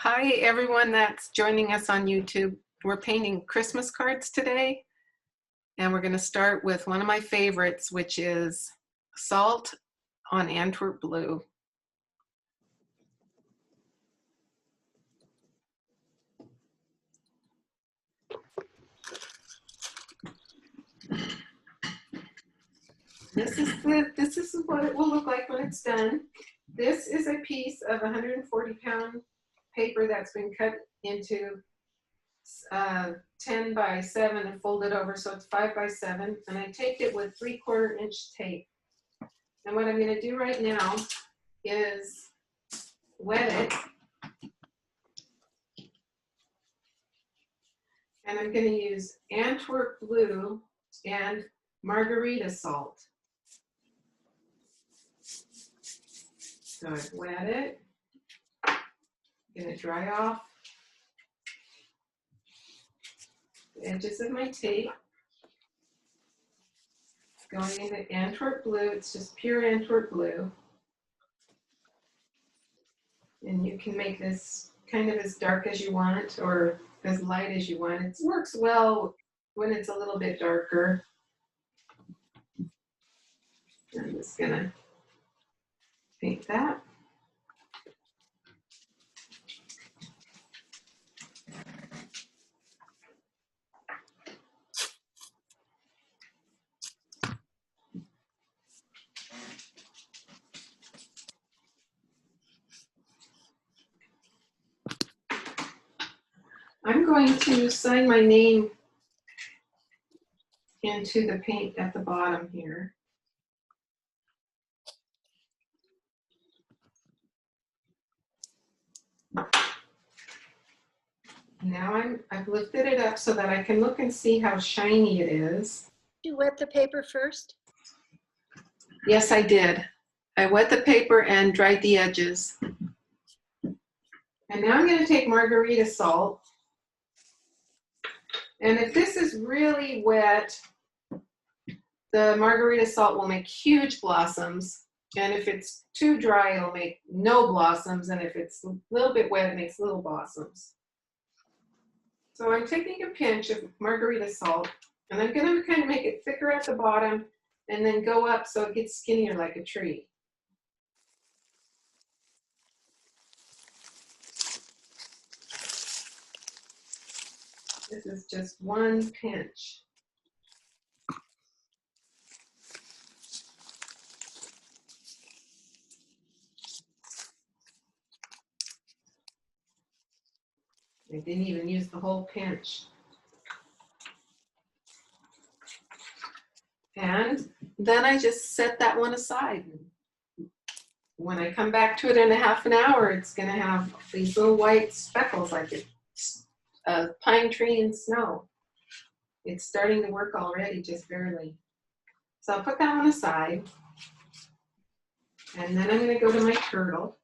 Hi, everyone that's joining us on YouTube. We're painting Christmas cards today, and we're going to start with one of my favorites, which is Salt on Antwerp Blue. This is what it will look like when it's done. This is a piece of 140-pound paper that's been cut into 10 by 7 and folded over, so it's 5 by 7, and I taped it with 3/4 inch tape. And what I'm going to do right now is wet it, and I'm going to use Antwerp Blue and margarita salt. So I've wet it. I'm going to dry off the edges of my tape. It's going into Antwerp Blue. It's just pure Antwerp Blue. And you can make this kind of as dark as you want or as light as you want. It works well when it's a little bit darker. I'm just going to paint that. I'm going to sign my name into the paint at the bottom here. Now I've lifted it up so that I can look and see how shiny it is. You wet the paper first? Yes, I did. I wet the paper and dried the edges. And now I'm going to take margarita salt. And if this is really wet, the margarita salt will make huge blossoms. And if it's too dry, it'll make no blossoms. And if it's a little bit wet, it makes little blossoms. So I'm taking a pinch of margarita salt, and I'm going to kind of make it thicker at the bottom and then go up so it gets skinnier like a tree. This is just one pinch. I didn't even use the whole pinch. And then I just set that one aside. When I come back to it in a half an hour, it's going to have these little white speckles like a pine tree in snow. It's starting to work already, just barely. So I'll put that one aside. And then I'm going to go to my turtle.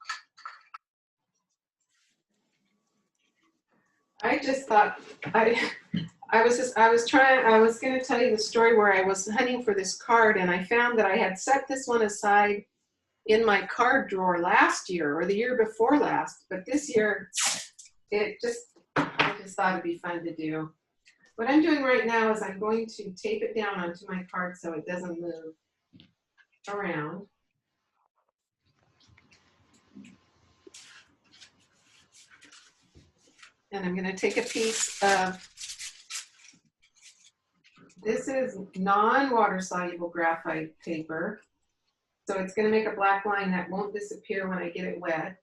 I just thought I was going to tell you the story where I was hunting for this card, and I found that I had set this one aside in my card drawer last year or the year before last, but this year I just thought it'd be fun to do. What I'm doing right now is I'm going to tape it down onto my card so it doesn't move around. And I'm going to take a piece of, this is non-water soluble graphite paper. So it's going to make a black line that won't disappear when I get it wet.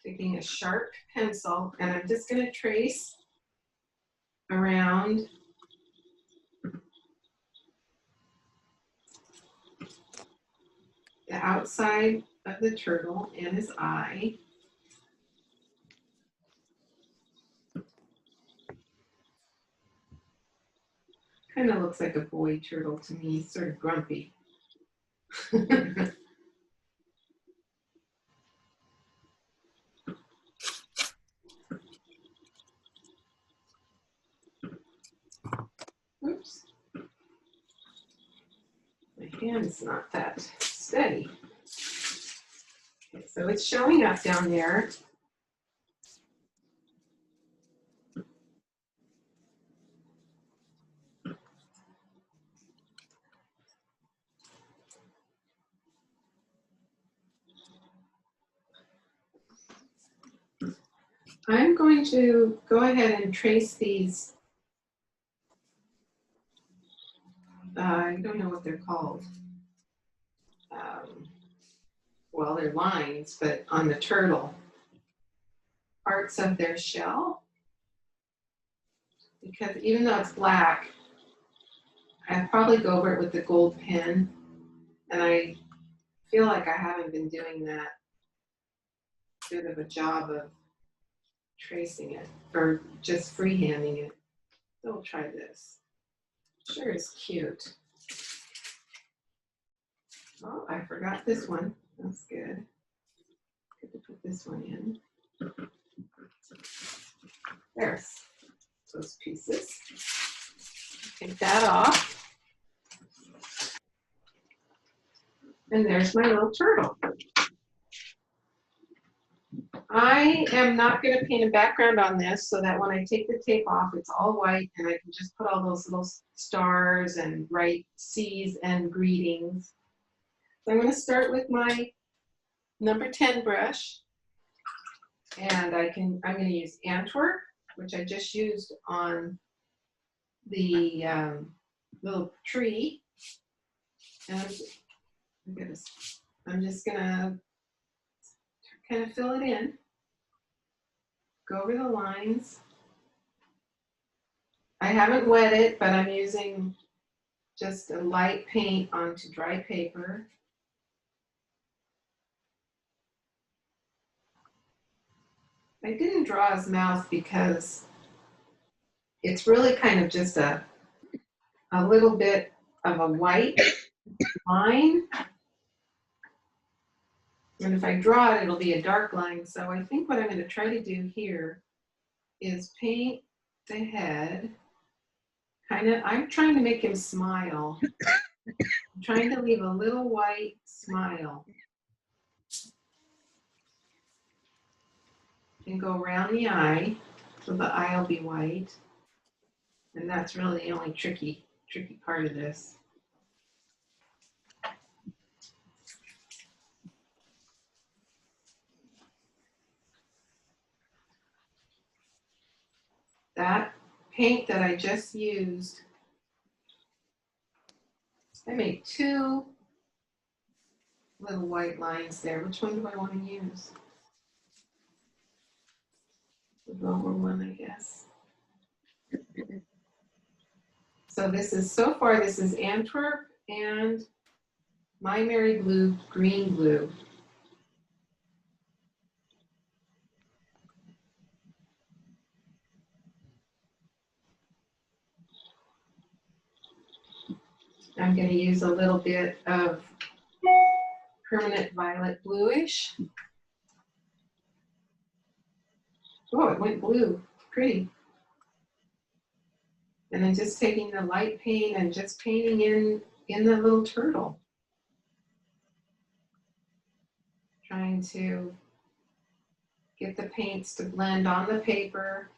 Taking a sharp pencil, and I'm just going to trace around the outside of the turtle and his eye. Kind of looks like a boy turtle to me, sort of grumpy. Oops. My hand's not that steady. Okay, so it's showing up down there. I'm going to go ahead and trace these. I don't know what they're called. Well, they're lines, but on the turtle, parts of their shell. Because even though it's black, I'd probably go over it with the gold pen. And I feel like I haven't been doing that good of a job of tracing it or just freehanding it. So we'll try this. Sure is cute. Oh, I forgot this one. That's good. Good to put this one in. There's those pieces. Take that off. And there's my little turtle. I am not going to paint a background on this so that when I take the tape off, it's all white and I can just put all those little stars and write C's and greetings. So I'm going to start with my number 10 brush. And I'm going to use Antwerp, which I just used on the little tree. And I'm just going to kind of fill it in. Go over the lines. I haven't wet it, but I'm using just a light paint onto dry paper. I didn't draw his mouth because it's really kind of just a little bit of a white line. And if I draw it, it'll be a dark line. So I think what I'm going to try to do here is paint the head. I'm trying to make him smile. I'm trying to leave a little white smile. And go around the eye, so the eye will be white. And that's really the only tricky part of this. That paint that I just used, I made 2 little white lines there. Which one do I want to use? The lower one, I guess. So this is Antwerp and My Mary Blue Green Glue. I'm going to use a little bit of permanent violet bluish. Oh, it went blue, pretty. And then just taking the light paint and just painting in the little turtle. Trying to get the paints to blend on the paper.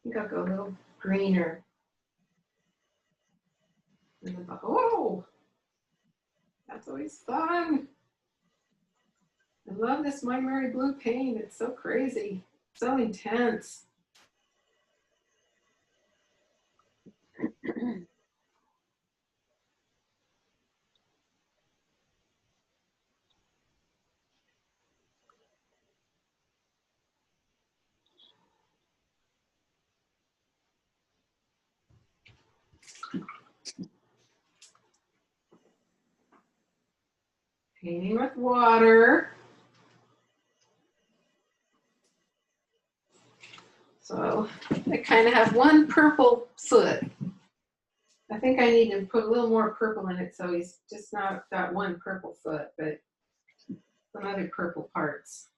I think I'll go a little greener. Oh, that's always fun. I love this My Mary Blue paint. It's so crazy, so intense. Painting with water. So I kind of have one purple foot. I think I need to put a little more purple in it so he's just not got one purple foot, but some other purple parts.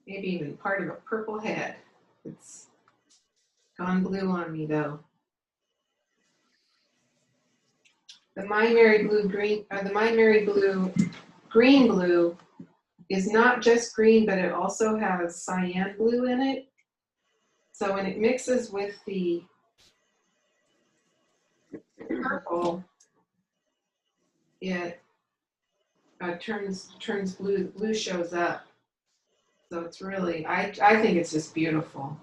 Maybe even part of a purple head. It's gone blue on me though. The My Mary Blue green, or the My Mary Blue green blue is not just green, but it also has cyan blue in it. So when it mixes with the purple, it turns blue. The blue shows up. So it's really, I think it's just beautiful.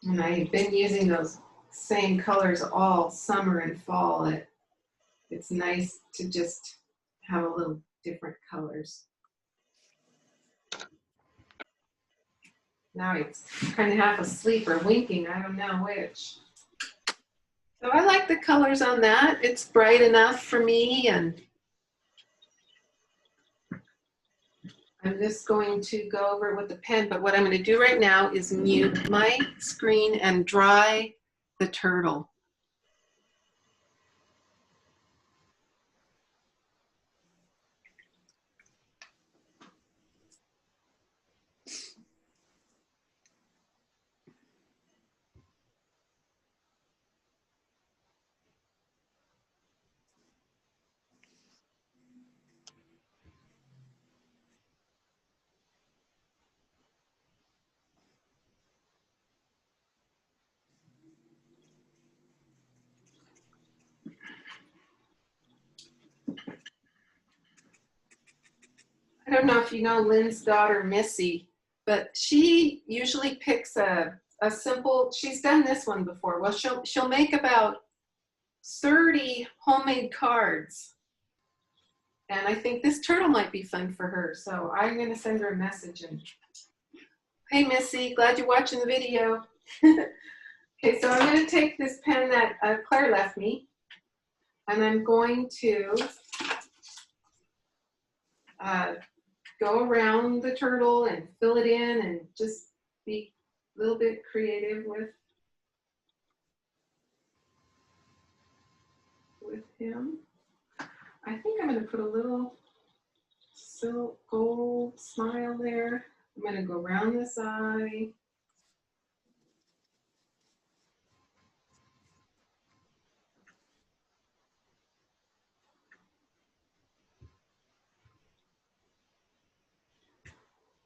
And I've been using those same colors all summer and fall. It's nice to just have a little different colors. Now it's kind of half asleep or winking. I don't know which. So I like the colors on that. It's bright enough for me, and I'm just going to go over it with the pen, but what I'm going to do right now is mute my screen and dry the turtle. I don't know if you know Lynn's daughter, Missy, but she usually picks a simple, she's done this one before. Well, she'll make about 30 homemade cards. And I think this turtle might be fun for her. So I'm going to send her a message and, hey, Missy, glad you're watching the video. Okay, so I'm going to take this pen that Claire left me, and I'm going to go around the turtle and fill it in and just be a little bit creative with him. I think I'm going to put a little silk gold smile there. I'm going to go around this eye.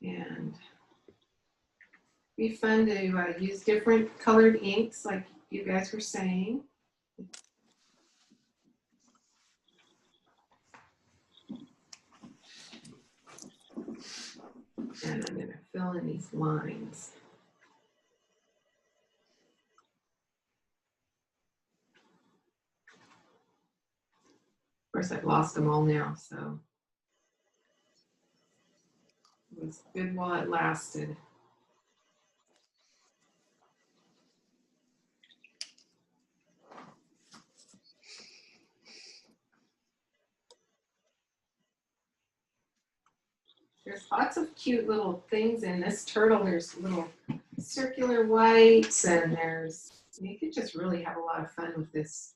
And be fun to use different colored inks like you guys were saying. And I'm going to fill in these lines. Of course, I've lost them all now, so it was good while it lasted. There's lots of cute little things in this turtle. There's little circular whites, and you could just really have a lot of fun with this.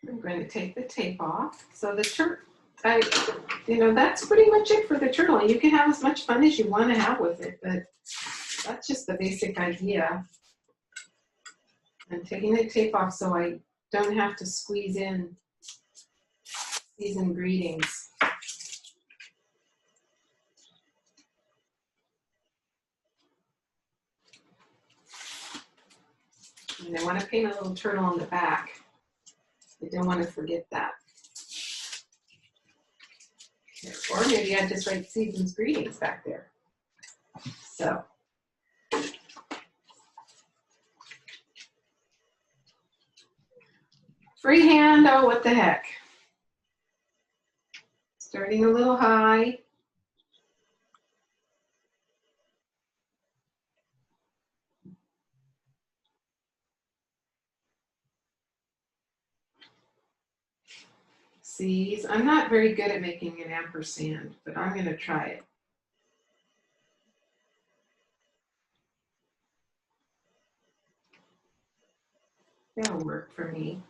I'm going to take the tape off. So the turtle, that's pretty much it for the turtle. You can have as much fun as you want to have with it, but that's just the basic idea. I'm taking the tape off so I don't have to squeeze in season greetings. And I want to paint a little turtle on the back. I don't want to forget that. Or maybe I just write season's greetings back there. So. Freehand, oh, what the heck. Starting a little high. C's. I'm not very good at making an ampersand, but I'm going to try it. That'll work for me.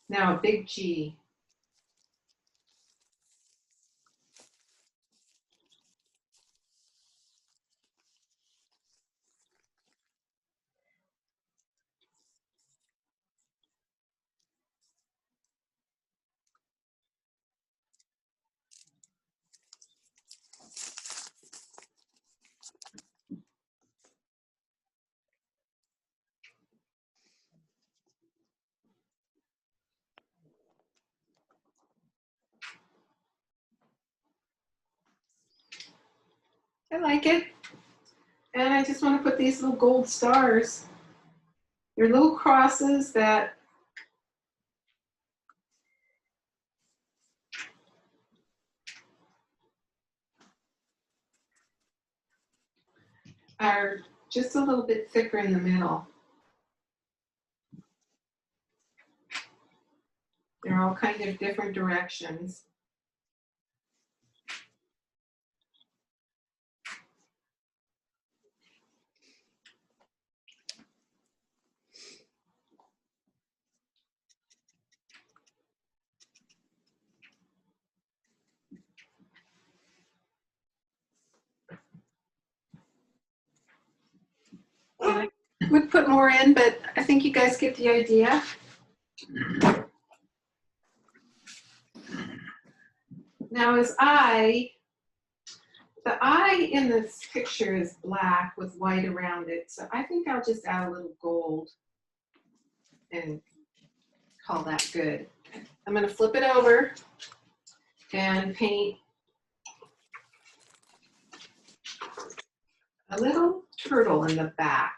Now a big G. I like it. And I just want to put these little gold stars. They're little crosses that are just a little bit thicker in the middle. They're all kind of different directions. I would put more in, but I think you guys get the idea. Now the eye in this picture is black with white around it, so I think I'll just add a little gold and call that good. I'm going to flip it over and paint a little turtle in the back.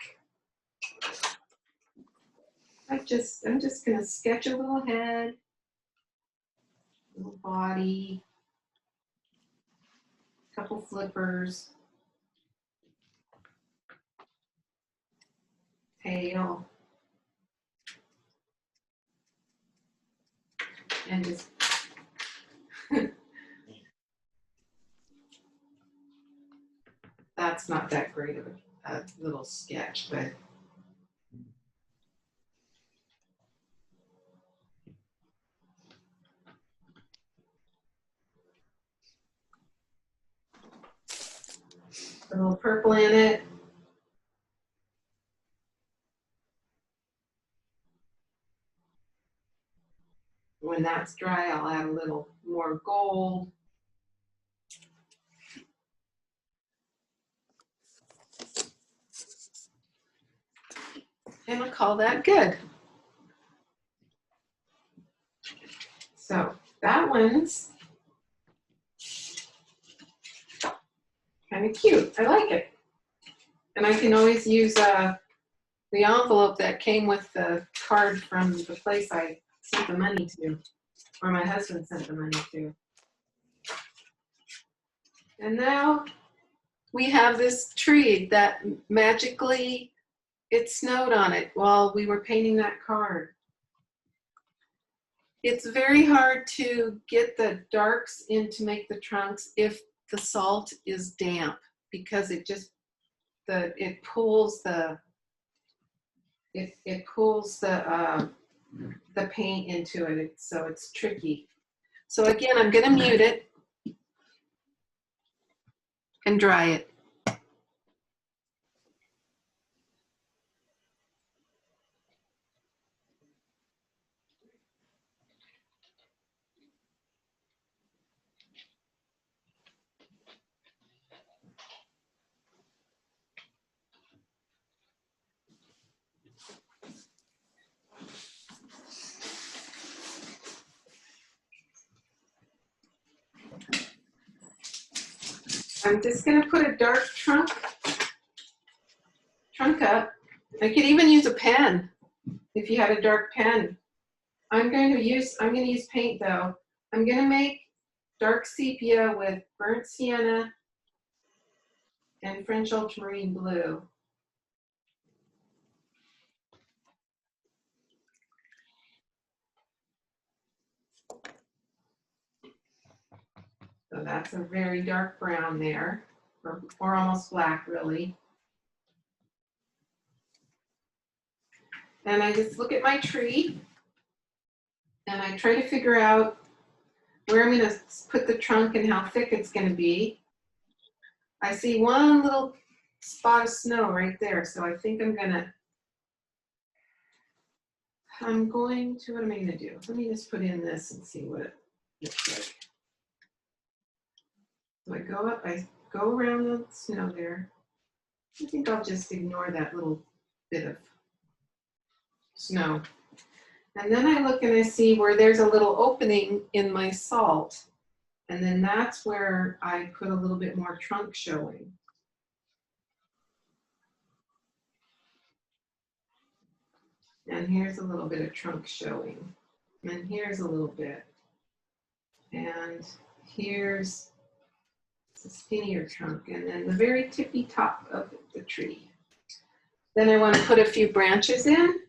I'm just going to sketch a little head, little body, couple flippers, tail, and just that's not that great of a little sketch, but a little purple in it. When that's dry, I'll add a little more gold. And I'll call that good. So that one's kind of cute. I like it. And I can always use the envelope that came with the card from the place I sent the money to, or my husband sent the money to. And now we have this tree that magically it snowed on it while we were painting that card. It's very hard to get the darks in to make the trunks if the salt is damp, because it just it pulls the paint into it, so it's tricky. So again, I'm going to mute it and dry it. I'm just going to put a dark trunk up. I could even use a pen if you had a dark pen. I'm going to use paint though. I'm going to make dark sepia with burnt sienna and French ultramarine blue. So that's a very dark brown there, or almost black really. And I just look at my tree and I try to figure out where I'm going to put the trunk and how thick it's going to be. I see one little spot of snow right there, so I think what am I going to do? Let me just put in this and see what it looks like. So I go up, I go around the snow there. I think I'll just ignore that little bit of snow. And then I look and I see where there's a little opening in my salt. And then that's where I put a little bit more trunk showing. And here's a little bit of trunk showing. And here's a little bit. And here's a skinnier trunk. And then the very tippy top of the tree. Then I want to put a few branches in.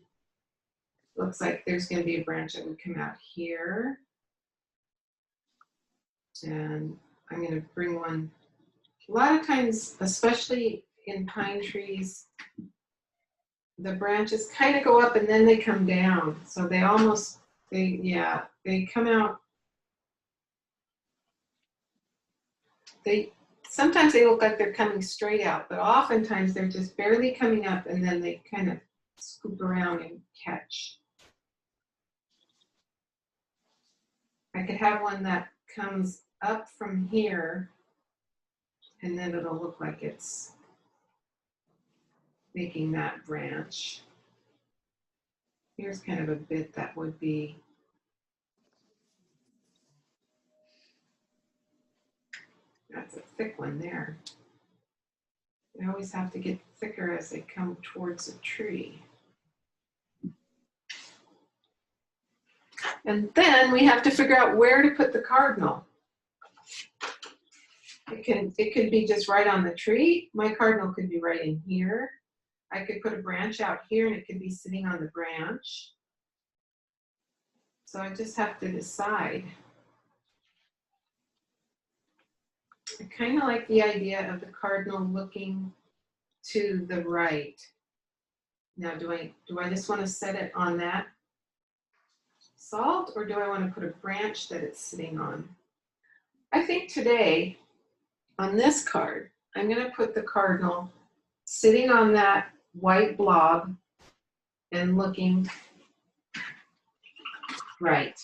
Looks like there's going to be a branch that would come out here. And I'm going to bring one. A lot of times, especially in pine trees, the branches kind of go up and then they come down. So they almost, they come out. Sometimes they look like they're coming straight out, but oftentimes they're just barely coming up and then they kind of scoop around and catch. I could have one that comes up from here and then it'll look like it's making that branch. Here's kind of a bit that would be that's a thick one there. They always have to get thicker as they come towards the tree. And then we have to figure out where to put the cardinal. It could be just right on the tree. My cardinal could be right in here. I could put a branch out here and it could be sitting on the branch. So I just have to decide. I kind of like the idea of the cardinal looking to the right. Now, do I just want to set it on that salt, or do I want to put a branch that it's sitting on? I think today, on this card, I'm going to put the cardinal sitting on that white blob and looking right.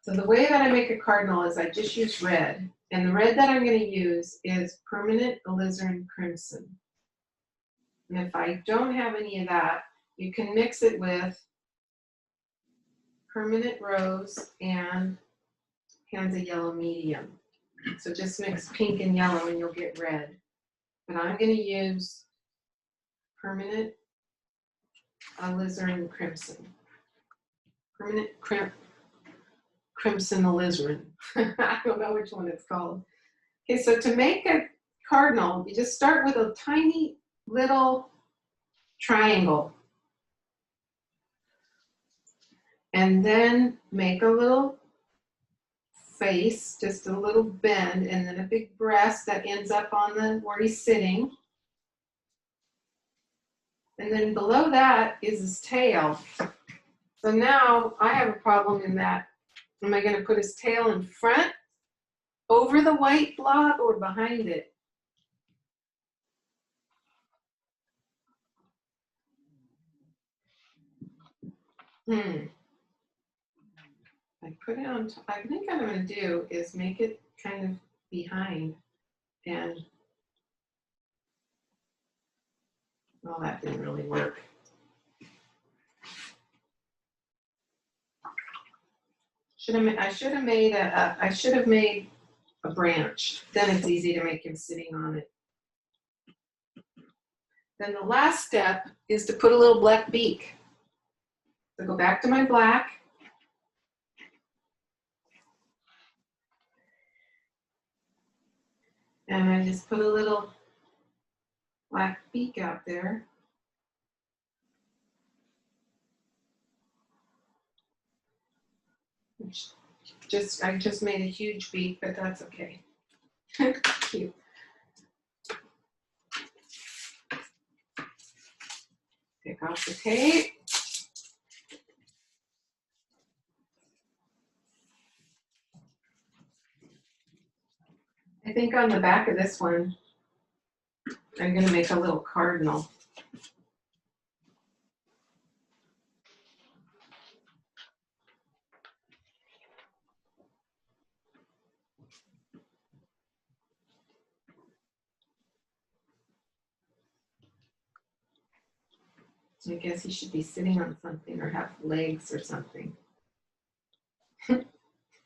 So the way that I make a cardinal is I just use red, and the red that I'm going to use is permanent alizarin crimson. And if I don't have any of that, you can mix it with permanent rose and Hansa yellow medium. So just mix pink and yellow and you'll get red. But I'm going to use permanent alizarin crimson. Permanent crimson alizarin. I don't know which one it's called. Okay, so to make a cardinal, you just start with a tiny little triangle. And then make a little face, just a little bend, and then a big breast that ends up on the where he's sitting. And then below that is his tail. So now I have a problem in that. Am I going to put his tail in front, over the white blob, or behind it? I put it on top. I think what I'm going to do is make it kind of behind. And, well, that didn't really work. I should have made a branch. Then it's easy to make him sitting on it. Then the last step is to put a little black beak. So go back to my black. And I just put a little black beak out there. I just made a huge beak, but that's okay. Cute. Take off the tape. I think on the back of this one, I'm going to make a little cardinal. I guess he should be sitting on something or have legs or something.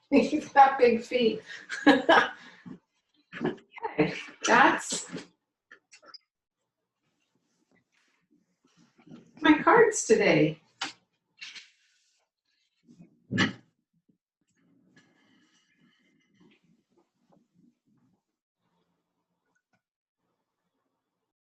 He's got big feet. Okay, that's my cards today.